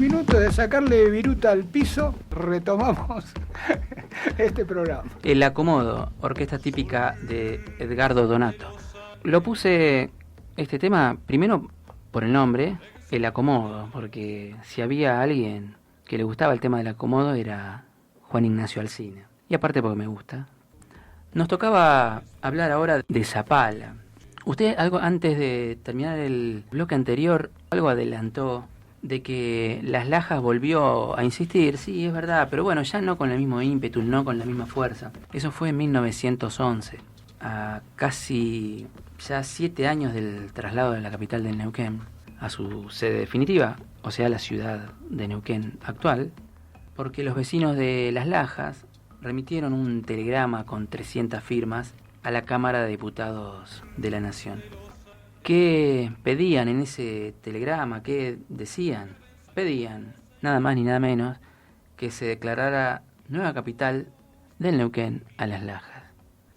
minutos de sacarle viruta al piso, retomamos este programa. El Acomodo, orquesta típica de Edgardo Donato. Lo puse este tema primero por el nombre, El Acomodo, porque si había alguien que le gustaba el tema del acomodo era Juan Ignacio Alsina. Y aparte porque me gusta. Nos tocaba hablar ahora de Zapala. Usted, algo antes de terminar el bloque anterior, algo adelantó de que Las Lajas volvió a insistir. Sí, es verdad, pero bueno, ya no con el mismo ímpetu, no con la misma fuerza. Eso fue en 1911, a casi ya 7 años del traslado de la capital del Neuquén a su sede definitiva, o sea, la ciudad de Neuquén actual, porque los vecinos de Las Lajas remitieron un telegrama con 300 firmas a la Cámara de Diputados de la Nación. ¿Qué pedían en ese telegrama? ¿Qué decían? Pedían, nada más ni nada menos, que se declarara nueva capital del Neuquén a Las Lajas.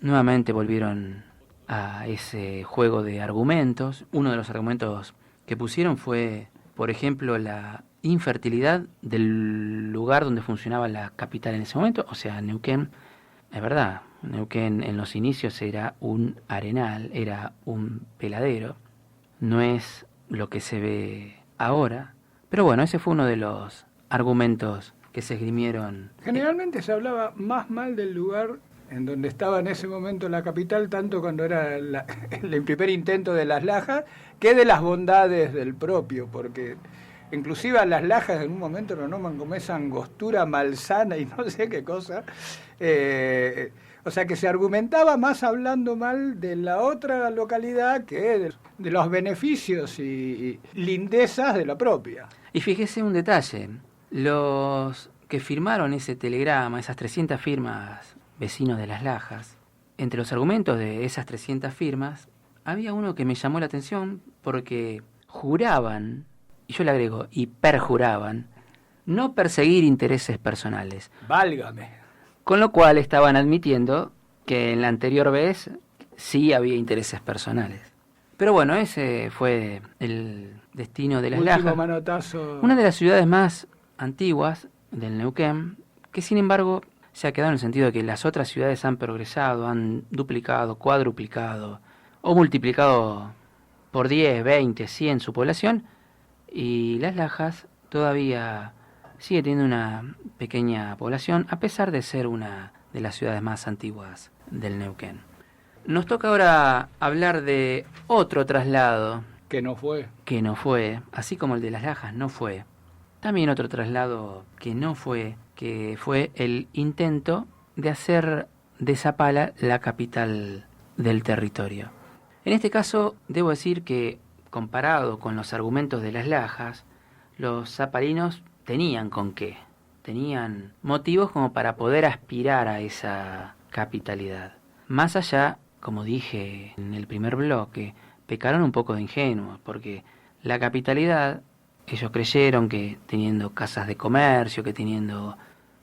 Nuevamente volvieron a ese juego de argumentos. Uno de los argumentos que pusieron fue, por ejemplo, la infertilidad del lugar donde funcionaba la capital en ese momento, o sea, Neuquén. Es verdad, Neuquén en los inicios era un arenal, era un peladero, no es lo que se ve ahora, pero bueno, ese fue uno de los argumentos que se esgrimieron. Generalmente se hablaba más mal del lugar en donde estaba en ese momento la capital, tanto cuando era el primer intento de Las Lajas, que de las bondades del propio, porque inclusive a Las Lajas en un momento lo nombran como esa angostura malsana y no sé qué cosa. O sea que se argumentaba más hablando mal de la otra localidad que de los beneficios y lindezas de la propia. Y fíjese un detalle, los que firmaron ese telegrama, esas 300 firmas vecinos de Las Lajas, entre los argumentos de esas 300 firmas, había uno que me llamó la atención porque juraban, y yo le agrego, y perjuraban, no perseguir intereses personales. Válgame. Con lo cual estaban admitiendo que en la anterior vez sí había intereses personales. Pero bueno, ese fue el destino de Las Lajas. Manotazo. Una de las ciudades más antiguas del Neuquén, que sin embargo se ha quedado en el sentido de que las otras ciudades han progresado, han duplicado, cuadruplicado o multiplicado por 10, 20, 100 su población, y Las Lajas todavía sigue teniendo una pequeña población, a pesar de ser una de las ciudades más antiguas del Neuquén. Nos toca ahora hablar de otro traslado. Que no fue, así como el de Las Lajas no fue. También otro traslado que fue el intento de hacer de Zapala la capital del territorio. En este caso, debo decir que, comparado con los argumentos de Las Lajas, los zapalinos tenían con qué. Tenían motivos como para poder aspirar a esa capitalidad. Más allá, como dije en el primer bloque, pecaron un poco de ingenuos, porque la capitalidad, ellos creyeron que teniendo casas de comercio, que teniendo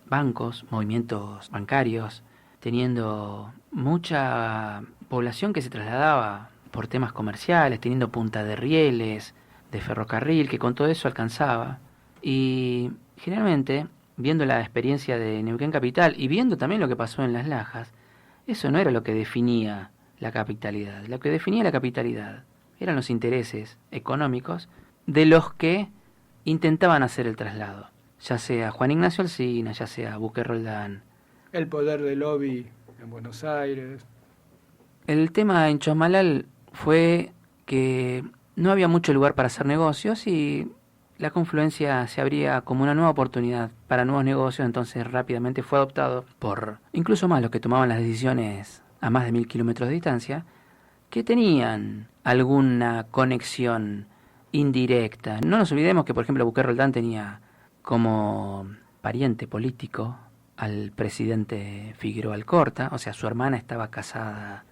bancos, movimientos bancarios, teniendo mucha población que se trasladaba por temas comerciales, teniendo punta de rieles, de ferrocarril, que con todo eso alcanzaba. Y generalmente, viendo la experiencia de Neuquén Capital y viendo también lo que pasó en Las Lajas, eso no era lo que definía la capitalidad. Lo que definía la capitalidad eran los intereses económicos de los que intentaban hacer el traslado, ya sea Juan Ignacio Alsina, ya sea Buque Roldán. El poder del lobby en Buenos Aires. El tema en Chosmalal fue que no había mucho lugar para hacer negocios y la confluencia se abría como una nueva oportunidad para nuevos negocios, entonces rápidamente fue adoptado por incluso más los que tomaban las decisiones a más de 1000 kilómetros de distancia, que tenían alguna conexión indirecta. No nos olvidemos que, por ejemplo, Buque Roldán tenía como pariente político al presidente Figueroa Alcorta, o sea, su hermana estaba casada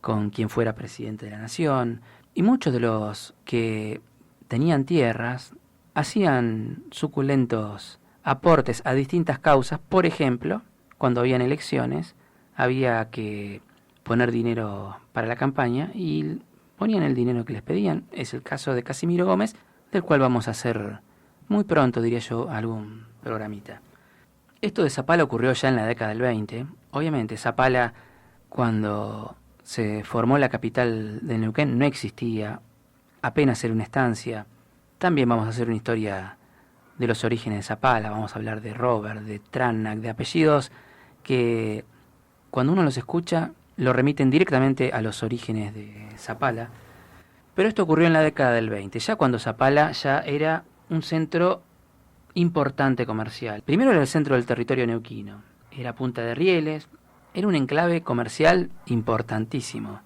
con quien fuera presidente de la nación, y muchos de los que tenían tierras hacían suculentos aportes a distintas causas. Por ejemplo, cuando habían elecciones, había que poner dinero para la campaña y ponían el dinero que les pedían. Es el caso de Casimiro Gómez, del cual vamos a hacer muy pronto, diría yo, algún programita. Esto de Zapala ocurrió ya en la década del 20. Obviamente, Zapala, cuando se formó la capital de Neuquén, no existía, apenas era una estancia. También vamos a hacer una historia de los orígenes de Zapala, vamos a hablar de Robert, de Tranac, de apellidos que cuando uno los escucha lo remiten directamente a los orígenes de Zapala. Pero esto ocurrió en la década del 20, ya cuando Zapala ya era un centro importante comercial. Primero era el centro del territorio neuquino, era Punta de Rieles, era un enclave comercial importantísimo.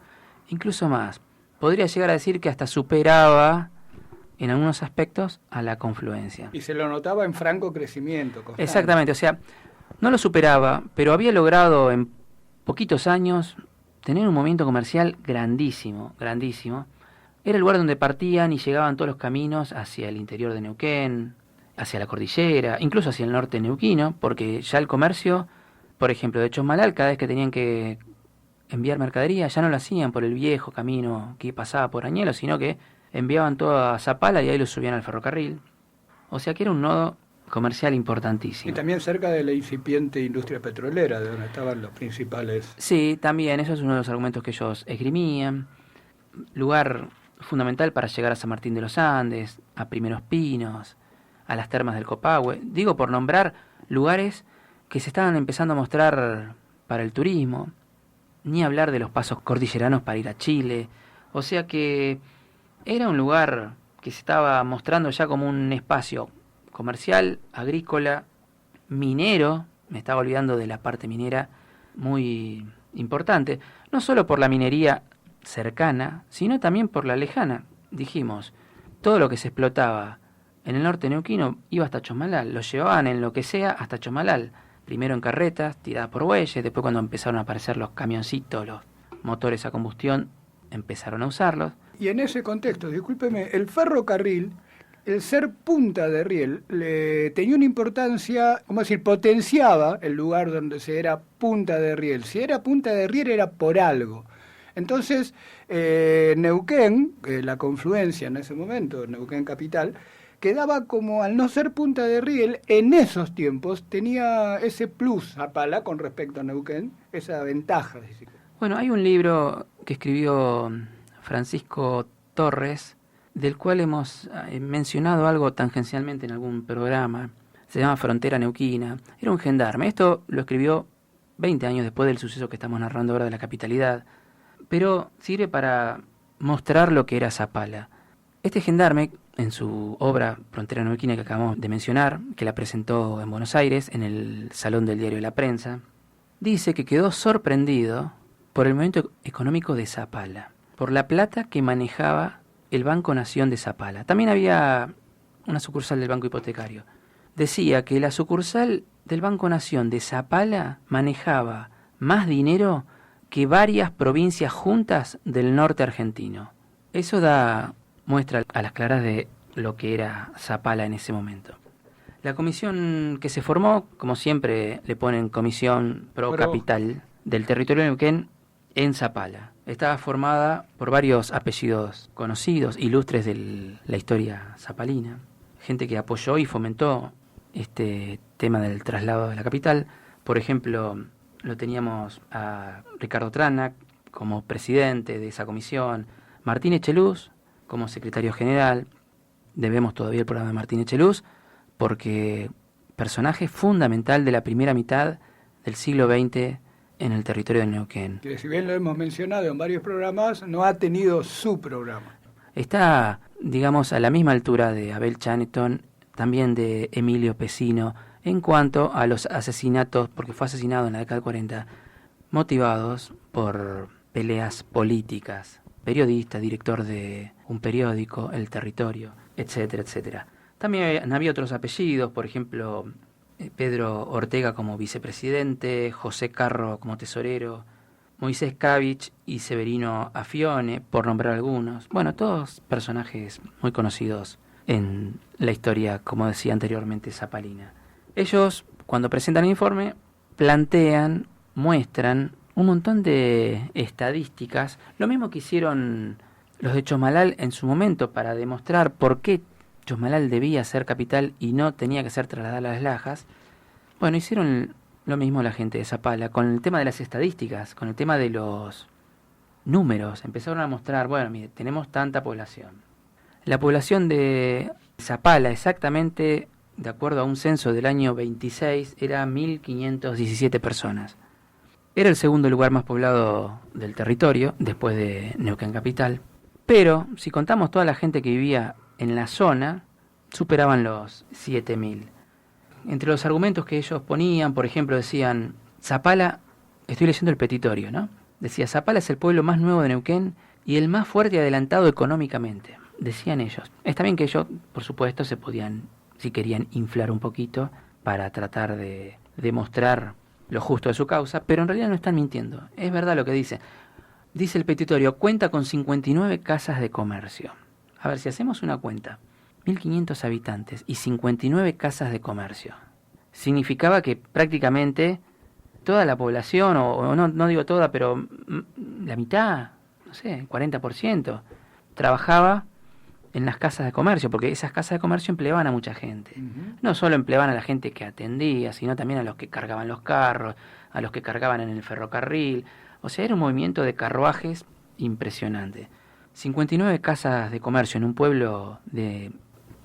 Incluso más, podría llegar a decir que hasta superaba en algunos aspectos a la Confluencia. Y se lo notaba en franco crecimiento constante. Exactamente, o sea, no lo superaba, pero había logrado en poquitos años tener un movimiento comercial grandísimo, grandísimo. Era el lugar donde partían y llegaban todos los caminos hacia el interior de Neuquén, hacia la cordillera, incluso hacia el norte neuquino, porque ya el comercio, por ejemplo, de Chosmalal, cada vez que tenían que enviar mercadería, ya no lo hacían por el viejo camino que pasaba por Añelo, sino que enviaban todo a Zapala y ahí lo subían al ferrocarril. O sea que era un nodo comercial importantísimo. Y también cerca de la incipiente industria petrolera, de donde estaban los principales... Sí, también, eso es uno de los argumentos que ellos esgrimían. Lugar fundamental para llegar a San Martín de los Andes, a Primeros Pinos, a las termas del Copahue. Digo, por nombrar lugares que se estaban empezando a mostrar para el turismo, ni hablar de los pasos cordilleranos para ir a Chile. O sea que era un lugar que se estaba mostrando ya como un espacio comercial, agrícola, minero, me estaba olvidando de la parte minera, muy importante, no solo por la minería cercana, sino también por la lejana. Dijimos, todo lo que se explotaba en el norte neuquino iba hasta Chosmalal, lo llevaban en lo que sea hasta Chosmalal, primero en carretas, tiradas por bueyes, después cuando empezaron a aparecer los camioncitos, los motores a combustión, empezaron a usarlos. Y en ese contexto, discúlpeme, el ferrocarril, el ser punta de riel, tenía una importancia, ¿cómo decir?, potenciaba el lugar donde se era punta de riel. Si era punta de riel era por algo. Entonces, Neuquén, la confluencia en ese momento, Neuquén capital, quedaba como, al no ser punta de riel, en esos tiempos tenía ese plus Zapala con respecto a Neuquén, esa ventaja. Bueno, hay un libro que escribió Francisco Torres, del cual hemos mencionado algo tangencialmente en algún programa. Se llama Frontera Neuquina. Era un gendarme. Esto lo escribió 20 años después del suceso que estamos narrando ahora de la capitalidad. Pero sirve para mostrar lo que era Zapala. Este gendarme, en su obra Frontera Neuquina que acabamos de mencionar, que la presentó en Buenos Aires, en el Salón del Diario de la Prensa, dice que quedó sorprendido por el movimiento económico de Zapala, por la plata que manejaba el Banco Nación de Zapala. También había una sucursal del Banco Hipotecario. Decía que la sucursal del Banco Nación de Zapala manejaba más dinero que varias provincias juntas del norte argentino. Eso da muestra a las claras de lo que era Zapala en ese momento. La comisión que se formó, como siempre le ponen comisión pro capital del territorio de Neuquén en Zapala. Estaba formada por varios apellidos conocidos, ilustres de la historia zapalina, gente que apoyó y fomentó este tema del traslado de la capital. Por ejemplo, lo teníamos a Ricardo Tranac como presidente de esa comisión, Martín Echeluz como secretario general. Debemos todavía el programa de Martín Echeluz porque personaje fundamental de la primera mitad del siglo XX en el territorio de Neuquén. Que si bien lo hemos mencionado en varios programas, no ha tenido su programa. Está, digamos, a la misma altura de Abel Chaneton, también de Emilio Pesino, en cuanto a los asesinatos, porque fue asesinado en la década del 40, motivados por peleas políticas. Periodista, director de un periódico, El Territorio, etcétera, etcétera. También había otros apellidos, por ejemplo, Pedro Ortega como vicepresidente, José Carro como tesorero, Moisés Cavich y Severino Afione, por nombrar algunos. Bueno, todos personajes muy conocidos en la historia, como decía anteriormente, zapalina. Ellos, cuando presentan el informe, plantean, muestran un montón de estadísticas, lo mismo que hicieron los de Chosmalal en su momento para demostrar por qué Chosmalal debía ser capital y no tenía que ser trasladada a Las Lajas, bueno, hicieron lo mismo la gente de Zapala, con el tema de las estadísticas, con el tema de los números. Empezaron a mostrar, bueno, mire, tenemos tanta población. La población de Zapala, exactamente, de acuerdo a un censo del año 26, era 1.517 personas. Era el segundo lugar más poblado del territorio, después de Neuquén Capital. Pero, si contamos toda la gente que vivía en la zona, superaban los 7.000. Entre los argumentos que ellos ponían, por ejemplo, decían, Zapala, estoy leyendo el petitorio, ¿no? Decía, Zapala es el pueblo más nuevo de Neuquén y el más fuerte y adelantado económicamente, decían ellos. Está bien que ellos, por supuesto, se podían, si querían, inflar un poquito para tratar de demostrar lo justo de su causa, pero en realidad no están mintiendo. Es verdad lo que dice. Dice el petitorio, cuenta con 59 casas de comercio. A ver, si hacemos una cuenta, 1.500 habitantes y 59 casas de comercio. Significaba que prácticamente toda la población, o no digo toda, pero la mitad, no sé, 40%, trabajaba en las casas de comercio, porque esas casas de comercio empleaban a mucha gente. No solo empleaban a la gente que atendía, sino también a los que cargaban los carros, a los que cargaban en el ferrocarril. O sea, era un movimiento de carruajes impresionante. 59 casas de comercio en un pueblo de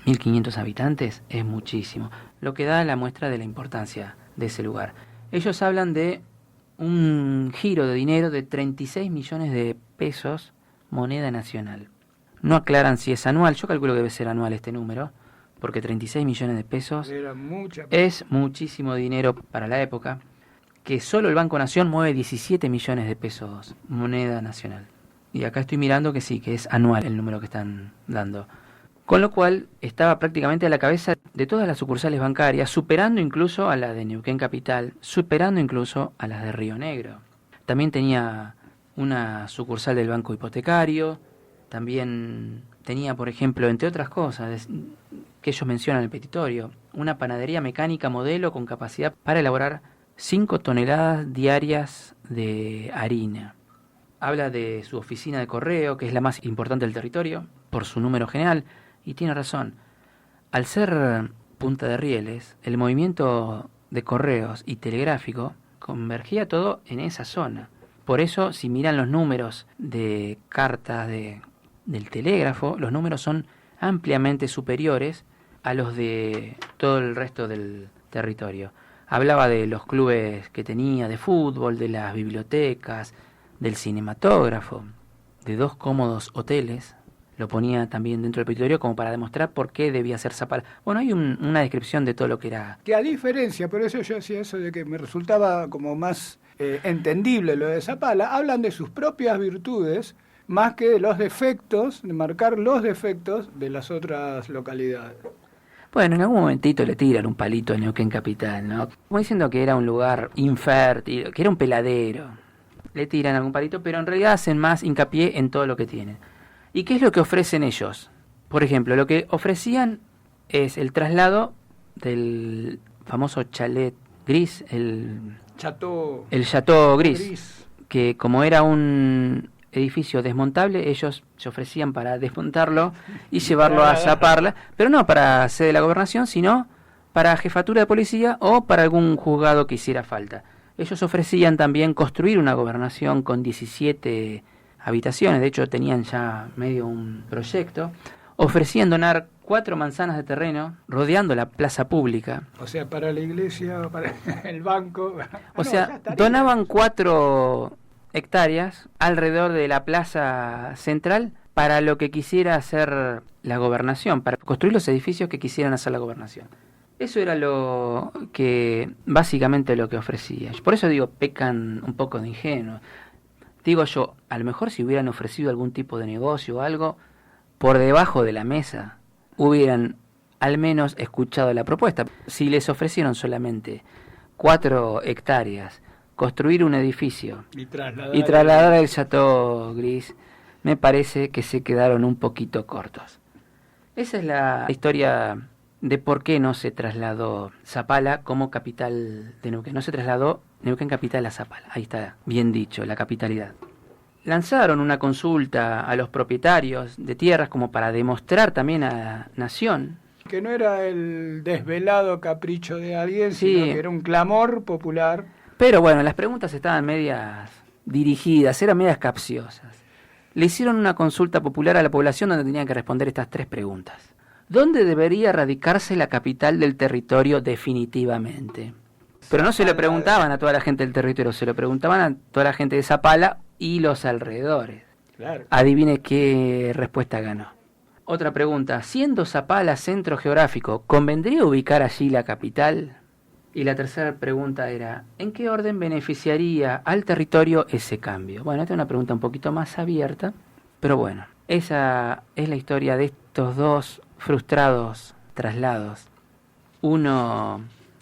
1.500 habitantes es muchísimo, lo que da la muestra de la importancia de ese lugar. Ellos hablan de un giro de dinero de 36 millones de pesos, moneda nacional. No aclaran si es anual, yo calculo que debe ser anual este número, porque 36 millones de pesos es muchísimo dinero para la época, que solo el Banco Nación mueve 17 millones de pesos, moneda nacional. Y acá estoy mirando que sí, que es anual el número que están dando. Con lo cual estaba prácticamente a la cabeza de todas las sucursales bancarias, superando incluso a la de Neuquén Capital, superando incluso a las de Río Negro. También tenía una sucursal del Banco Hipotecario, también tenía, por ejemplo, entre otras cosas que ellos mencionan en el petitorio, una panadería mecánica modelo con capacidad para elaborar 5 toneladas diarias de harina. Habla de su oficina de correo, que es la más importante del territorio, por su número general, y tiene razón. Al ser punta de rieles, el movimiento de correos y telegráfico convergía todo en esa zona. Por eso, si miran los números de cartas del telégrafo, los números son ampliamente superiores a los de todo el resto del territorio. Hablaba de los clubes que tenía de fútbol, de las bibliotecas, del cinematógrafo, de 2 cómodos hoteles. Lo ponía también dentro del petitorio como para demostrar por qué debía ser Zapala. Bueno, hay una descripción de todo lo que era. Que a diferencia, por eso yo hacía eso de que me resultaba como más entendible lo de Zapala, hablan de sus propias virtudes más que de los defectos, de marcar los defectos de las otras localidades. Bueno, en algún momentito le tiran un palito a Neuquén Capital, ¿no? Como diciendo que era un lugar infértil, que era un peladero. Le tiran algún palito, pero en realidad hacen más hincapié en todo lo que tienen. ¿Y qué es lo que ofrecen ellos? Por ejemplo, lo que ofrecían es el traslado del famoso chalet gris, el Chateau gris, que como era un edificio desmontable, ellos se ofrecían para desmontarlo y llevarlo a Zapala, pero no para sede de la gobernación, sino para jefatura de policía o para algún juzgado que hiciera falta. Ellos ofrecían también construir una gobernación con 17 habitaciones, de hecho tenían ya medio un proyecto. Ofrecían donar 4 manzanas de terreno rodeando la plaza pública. O sea, para la iglesia, para el banco. O sea, donaban 4 hectáreas alrededor de la plaza central para lo que quisiera hacer la gobernación, para construir los edificios que quisieran hacer la gobernación. Eso era lo que, básicamente lo que ofrecía. Por eso digo, pecan un poco de ingenuos. Digo yo, a lo mejor si hubieran ofrecido algún tipo de negocio o algo, por debajo de la mesa, hubieran al menos escuchado la propuesta. Si les ofrecieron solamente 4 hectáreas, construir un edificio y trasladar el Chateau Gris, me parece que se quedaron un poquito cortos. Esa es la historia de por qué no se trasladó Zapala como capital de Neuquén. No se trasladó Neuquén capital a Zapala. Ahí está bien dicho, la capitalidad. lanzaron una consulta a los propietarios de tierras como para demostrar también a la nación. Que no era el desvelado capricho de alguien, Sí. sino que era un clamor popular. Pero bueno, las preguntas estaban medias dirigidas, eran medias capciosas. Le hicieron una consulta popular a la población donde tenían que responder estas 3 preguntas. ¿Dónde debería radicarse la capital del territorio definitivamente? Pero no se lo preguntaban a toda la gente del territorio, se lo preguntaban a toda la gente de Zapala y los alrededores. Claro. Adivine qué respuesta ganó. Otra pregunta, siendo Zapala centro geográfico, ¿convendría ubicar allí la capital? Y la tercera pregunta era, ¿en qué orden beneficiaría al territorio ese cambio? Bueno, esta es una pregunta un poquito más abierta, pero bueno, esa es la historia de estos 2 frustrados traslados. Uno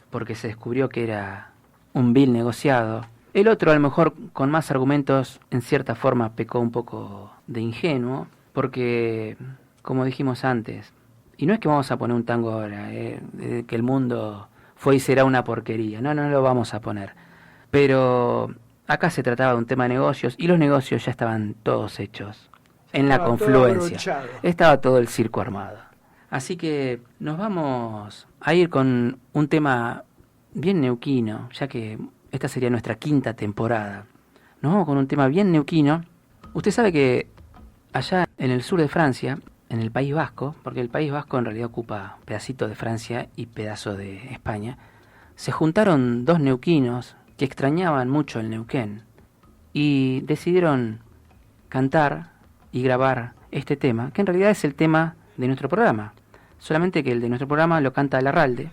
porque se descubrió que era un vil negociado. El otro, a lo mejor con más argumentos, en cierta forma pecó un poco de ingenuo, porque, como dijimos antes, y no es que vamos a poner un tango ahora, que el mundo fue y será una porquería, no lo vamos a poner. Pero acá se trataba de un tema de negocios, y los negocios ya estaban todos hechos en la Estaba todo confluencia. abrochado. Estaba todo el circo armado. Así que nos vamos a ir con un tema bien neuquino, ya que esta sería nuestra 5ª temporada. Nos vamos con un tema bien neuquino. Usted sabe que allá en el sur de Francia, en el País Vasco, porque el País Vasco en realidad ocupa pedacito de Francia y pedazo de España, se juntaron 2 neuquinos que extrañaban mucho el Neuquén y decidieron cantar y grabar este tema, que en realidad es el tema de nuestro programa, solamente que el de nuestro programa lo canta Larralde.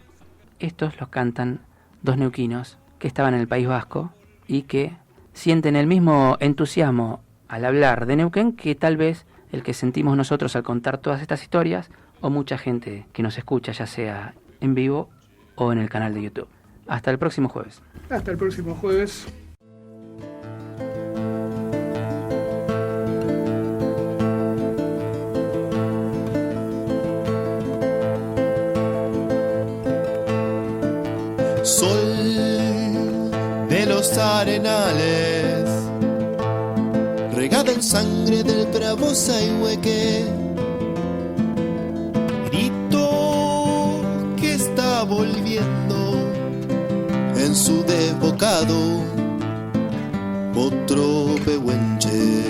Estos los cantan 2 neuquinos que estaban en el País Vasco y que sienten el mismo entusiasmo al hablar de Neuquén que tal vez el que sentimos nosotros al contar todas estas historias, o mucha gente que nos escucha, ya sea en vivo o en el canal de YouTube. Hasta el próximo jueves. Hasta el próximo jueves. Sol de los arenales, regada en sangre del bravo Saihueque, grito que está volviendo en su desbocado, otro pehuenche,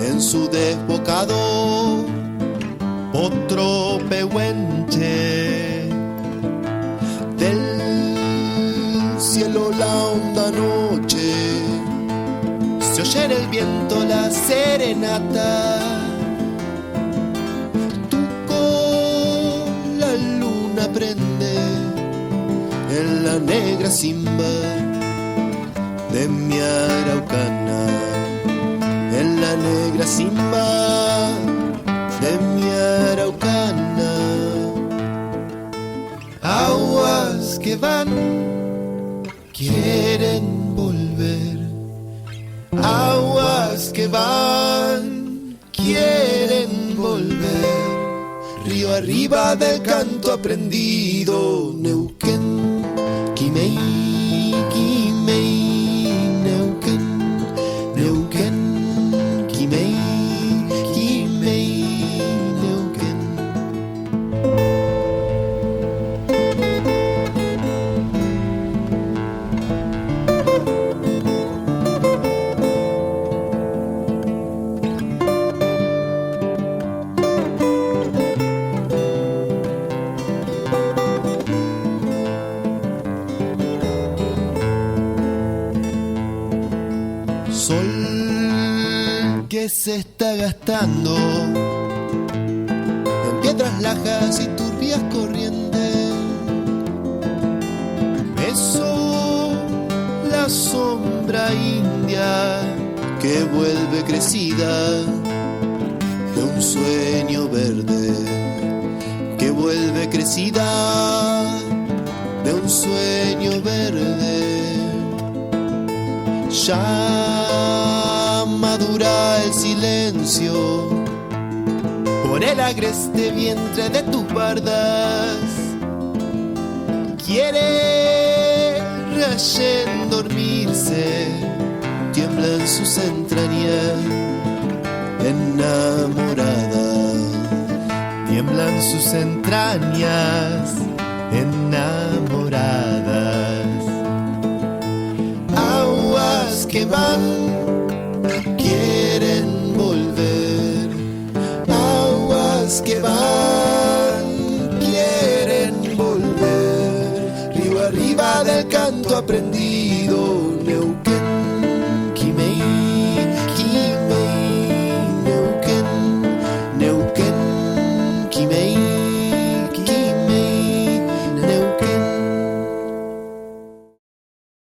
en su desbocado, otro pehuenche. Del cielo la honda noche, se oye en el viento la serenata. Tu con la luna prende en la negra simba de mi araucana, en la negra simba de mi araucana. Aguas que van, quieren volver. Aguas que van, quieren volver. Río arriba del canto aprendido, Neuquén, Quimei, Quimei, Neuquén, Neuquén, Quimei, Quimei, Neuquén. Sol que se está gastando en piedras lajas y turbias corrientes. Beso la sombra india que vuelve crecida de un sueño verde, que vuelve crecida de un sueño verde. Ya madura el silencio por el agreste vientre de tus bardas. Quiere rayén dormirse tiembla en sus entrañas, enamorada. Tiemblan sus entrañas, enamoradas. Aguas que van, quieren volver. Aguas que van, quieren volver. Río arriba del canto aprendido, Neuquén